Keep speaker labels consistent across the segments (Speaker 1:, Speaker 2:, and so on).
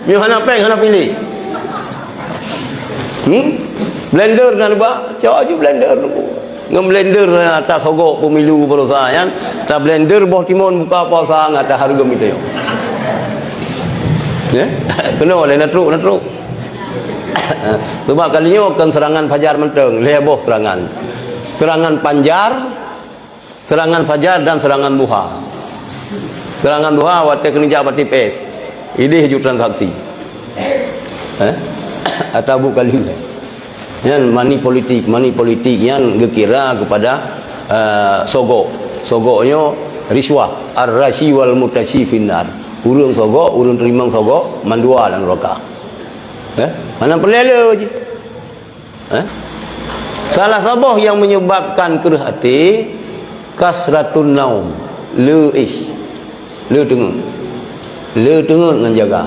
Speaker 1: Mio hana peng hana pilih. Blender nak buat, cak je blender tu. Ngam blender atas sogok pemilu perusahaan, tak blender boh timun buka puasa ngata harga itu. Ya, kena oleh nak teruk. Sebab kalinya akan serangan fajar menteng, leboh serangan. Serangan panjar, serangan fajar dan serangan duha. Serangan duha waktu kerja pati pes. Ini hujung transaksi. Atau bukan yang money politik yang gekira kepada sogoknya riswah ar-rashi wal mutashi finnar. Urung sogok, urung terima sogok, mandua dalam neraka. Mana pelele je. Salah sabah yang menyebabkan kerah hati kasratun naum, le tengun dengan jaga.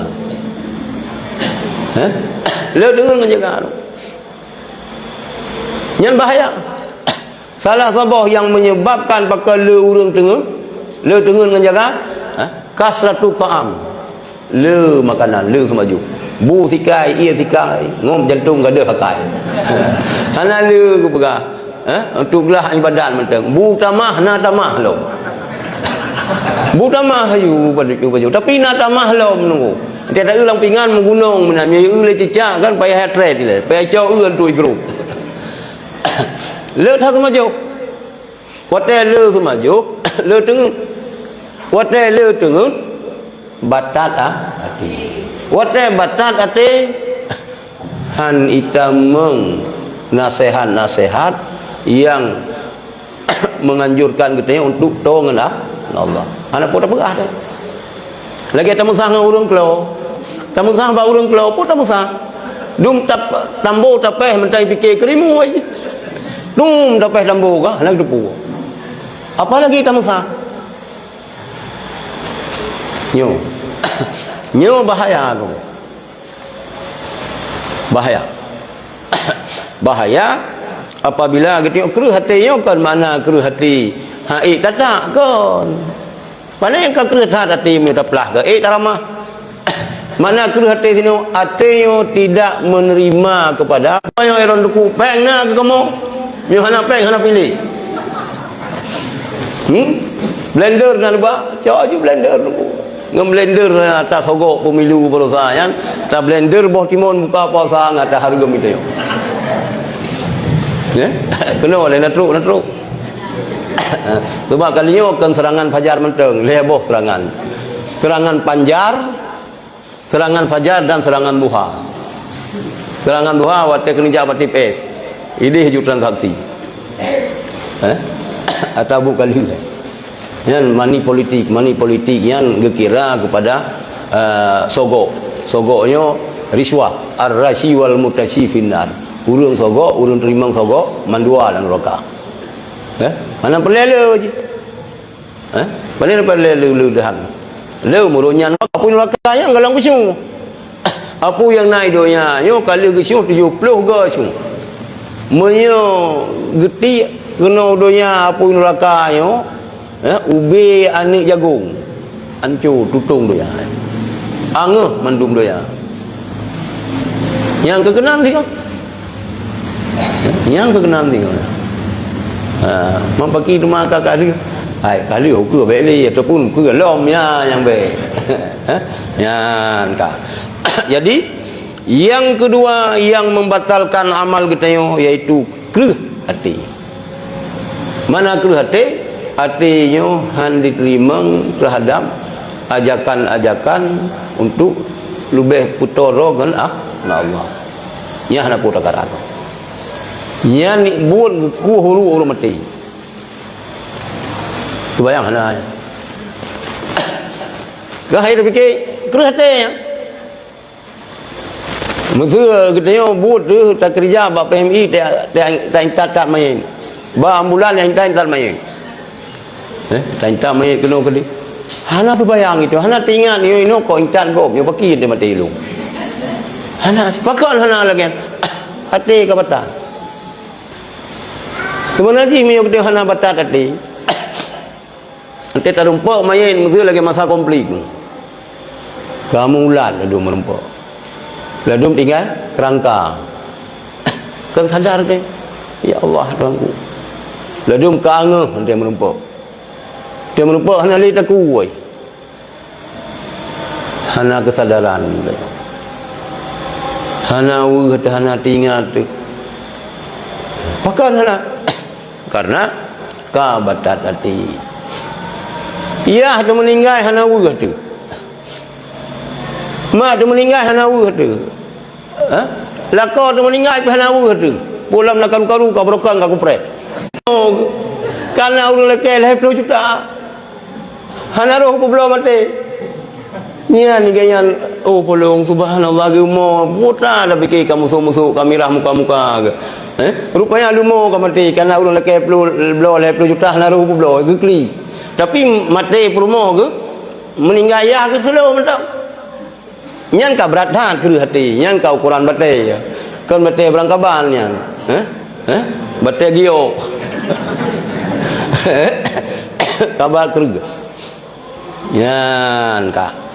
Speaker 1: Le tengun dengan jaga. Yang bahaya. Salah sabah yang menyebabkan pakai le urung tengun dengan jaga, kasratut ta'am. Le makanan, le semaju. Bu sikai, ia sikai, ngom jantung gada hakai. Hana le ke pegah. Untuk gelah ibadat menteng. Bu tamah na tamah lo. Bu tamah ayu baju. Tapi na tamah lo menunggu. Tiada ulang pingan menggunung menak me le cicak kan payah hatred le. Payah cau tu group. Le tha semaju. Wate le semaju, le tengun. Wate le tengun batat hati. Wate batat ate han itameng nasihat-nasihat yang menganjurkan kita untuk tolonglah Allah. Anak pun tak berah dah. Lagi tamu sah dengan urung kelo. Tamu sah ba urung kelo pun tamu sah. Dum tap tambo tapeh mentai fikir kerimu aja. Dum tapeh tambo ka lagi depu. Apalagi tamu sah. Nyo bahaya tu. Bahaya apabila kita keruh hati kan mana keruh hati haik tak kan mana yang keruh hati minta pelah ke tak ramah mana keruh hati sini hatinya tidak menerima kepada apa yang iron duku peng nak ke kamu yang hana peng hana pilih blender nak buat cak je blender duku ngam blender atas sogok pemilu perusahaan tak blender boh timun buka puasa ngata harga itu. Ya, kena oleh nak teruk. Sebab kalinya akan serangan fajar menteng, leboh serangan. Serangan panjar, serangan fajar dan serangan duha. Serangan duha waktu kerja pati pes. Ini hujung transaksi. Atau bukan yang money politik yang gekira kepada sogoknya riswah ar-rashi wal mutashi finnar. Urung sogok, urung terima sogok, mandua dalam neraka. Mana pelele je. Mana pelele dah. Le murunya apa neraka yang galang kesu. Apa yang naik donya, yo kali kesu 70 ke su. Menyo geti kena donya apa neraka yo. Ubi anik jagung. Ancu tutung doya. Angeh mandum doya. Yang kekenam sih kau. Yang kekenam tengok. Mampaki rumah kakak dia. Hai kali aku beli ataupun ku lomnya yang baik. Yan kak. Jadi yang kedua yang membatalkan amal kita yaitu keruh hati. Mana keruh hati? Hatinya han diterima terhadap ajakan-ajakan untuk lebih putoro dengan Allah. Nya hana putar karat. Nya ni buat ku huru orang mati. Bayang hana. Gahai fikir keruh hati ya. Masa kita buat tu tak kerja ba PMI tak main. Ba ambulan yang tak main. Tak main kena kali. Hana tu bayang itu, hana tinggal ni ino ko intan go, yo paki dia mati lu. Hana sepakat hana lagi. Hati ke batal. Sebenarnya mi yo hana batal hati. Nanti tarumpa main mesti lagi masa komplit. Kamu ulat ladum merempok. Ladum tinggal kerangka. Kan sadar deh. Ya Allah Tuhanku. Ladum kange dia merempok. Dia merempok hana li takuai. Hana kesadaran. Hana hana tinggal tu. Pakan hana. Karena kabatat hati. Ia tu meninggal hana tu. Mak tu meninggal hana tu. Laka tu meninggal hana tu. Pulang nak karu kau berokang kau kupret. Oh, karena udah lekel 20 juta. Hana roh ku belum mati. Nyan ganyan oh polong subhanallah ge mo putra dah fikir kamu musuh kamera muka-muka ke. Rupanya lumo ka mati karena udah lekel belum 20 juta hana roh ku belum ge kli. Tapi mati perumo ke meninggal ya ke selo mentak. Nyan ka berat hati, nyan ka ukuran bate. Kan bate berangkaban nyan. Bate gio. Kabar kerja. Yan kak.